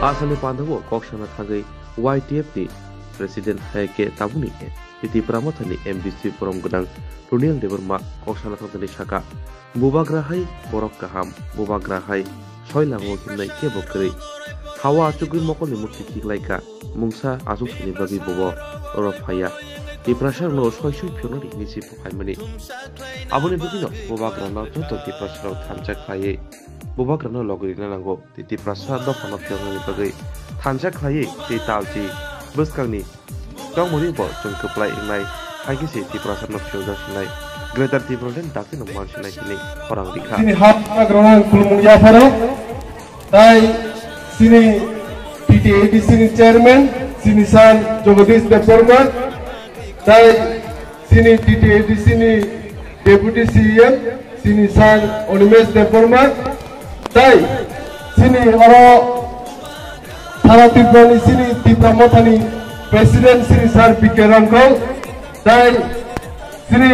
Asani Pandawo Kokshana Thagai YTF ni Presiden Hayake Tabuni Titi Pramothani MDC Forum Gedang Runial Deberma Kokshana Thani Shaka Bubagrahai Borok Kaham Bubagrahai Soilango Hinai Kebokri Hawa Chugri Mokoli Mukti Kiklaika Mungsa Azuk ni Bagi Bobo Orofaya Di Prashar no Soishu Pionori Nisi Pukaimani Abuni Bugino Bubagrana Toto Di Prashar Thanchak Haye Bubagrana Logorina Lango Di Prashar do Fano Pionori Bagi Thanchak Haye Di Talji Buskangni Kang Muni Bo Jung Keplai Inai Haigisi Di Prashar no Pionori Sinai Greater Tiprolen Daki no Mansinai Kini Orang Dika Sini hak Agrana Kulmung Jafaro Tai Sini PTAD Sini Chairman Sini San Jogadish Department Tai Sini PTAD Sini Deputy CM Sini San Onimes Department Tai Sini Oro Tharatipani Sini Tipramothani President Sini Sar PK Rangkol Tai Sini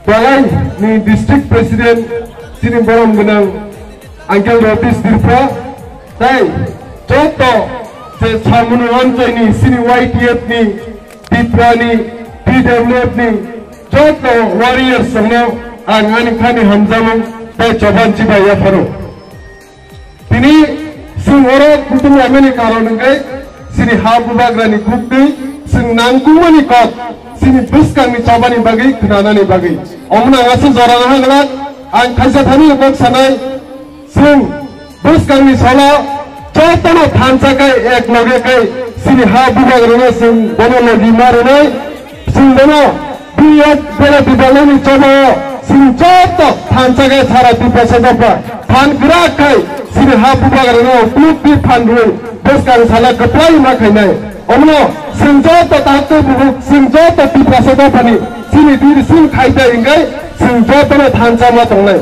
Balai ni District President Sini Borom Genang Angkel Rotis Dirpa Tai Joto Se Chamunu Ancai ni Sini YTF ni Tiprani PWF ni Joto Warriors Semua Angani Khani Hamzamu Tai Coban Ciba ya Faru Tini Sing Oro Kutung Ameni Karo Nengkai Sini Habu Bagrani Kukti Sing Nangkumani Kot Sini Buskang ni Cobani Bagi Kenana ni Bagi Omna Ngasu Zorana Hanglak Ang Kaisa Thani Bok Sanai Sing Buskang ni Solo Jotono Thanchakai Ek Logekai Sini Habu Bagrani Sing Bono Logi Maranai Sing Bono Biyat Bela Dibalani Coba Sing Joto Thanchakai Sara Dipa Sedapa Than Gerakai Sini Habu Bagrani Tuti Thandrui Buskang Sala Keplai Makai Nai Omno Sing Joto Tatu Bubuk Sing Joto Dipa Sedapa ni Sini Diri Sing Kaita Ingai Sing Joto No Thanchama Tongnai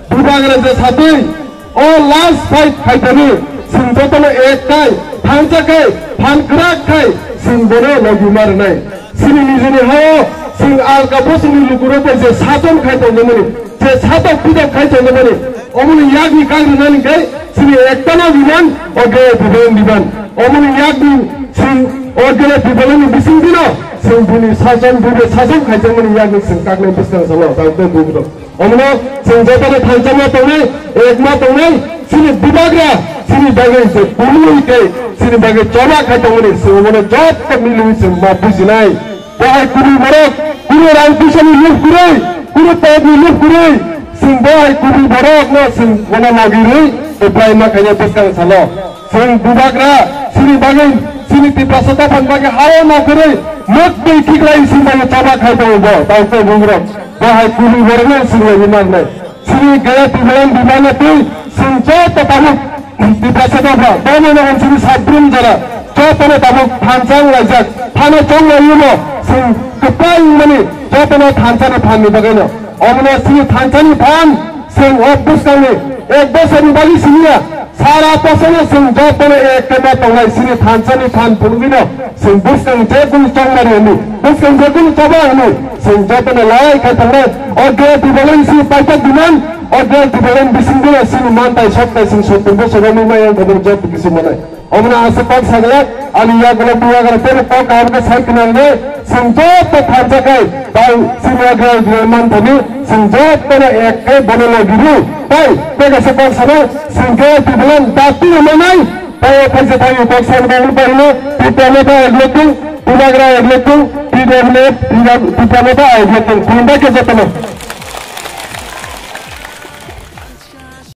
Bubagrani Satui Oh last fight Kaita ni Sing Joto No Ekai Thanchakai Than Gerakai Sing Bono Logi Maranai Sini Nijini Hao Sing Alka Bosini Lukurope Je Satom Kaita Nemani Je Satom Pidap Kaita Nemani Omuni Yagni Kagri Nani Kai Sini Ektana Viman Oge Buben Diban Omuni Yagni Sing Oge Buben Bising Dino Sing Buni Sasom Bube Sasom Kaita Nemani Yagni Sing Kagne Buskang Salo Tante Bubro Omno Sing Joto No Thanchama Tongnai Ekma Tongnai Sini Bubagra Sini Bagai Se Bulu Ike Sini Bagai Coba Kaita Nemani Sing Omno Jot Kemilu Sing Mabujinai Bahai Kuri Borok Kuri Rangkusani Luf Kurai Kuri Tadni Luf Kurai Sing Bahai Kuri Borok No Sing Wana Magiri Keplai Makanya Buskang Salo Sing Bubagra Sini Bagai Sini Tipa Setapan Bagai Hawa Magiri Mukti Kiklai Sing Bagai Coba Kaita Ubo Tauke Bungrok Bahai Kuri Borok No Sing Wajiman Nai Sini Gaya Tibalan Dimana Tu Sing Joto Tamuk Tipa Setapan Bono Nahan Sini Sabrim Jara Joto No Tamuk Thanchang Lajak Thana Chong Yumo Sing Keplai Mani Joto No Thanchana Phan Ni Bagai No Omna Sini Thanchani Phan Sing Buskang Ni Ek Bosani Bagi Sinia Sara Posana Sing Joto No Ek Kema Tongnai Sini Thanchani Phan Pulgino Sing Buskang Jekun Chong Mari Ni Buskang Jekun Coba Ni Sing Joto No Lai Kai Tongnai Oge Dibalan Sini Paitak Diman Oge Dibalan Bising Dina Sini Mantai Soktai Sing Sotumbo Sogami Mayan Kadang Jot Bising Manai Omna Asapag Sagalak Aliyah Gala Buagara Tere Pok Arga Saikinanne Sing Joto Thanchakai Tai Sini Agra Mantani Sing Joto No Ek Kai Bono Logiru Tai Pega Sapag Sagalak Sing Joto Dibalan Dati Manai Tai Kaisa Thayu Pok Sagalak Parino Tipanota Egletung Bubagra Egletung PWF Tipanota Egletung Kunda Ke Jotono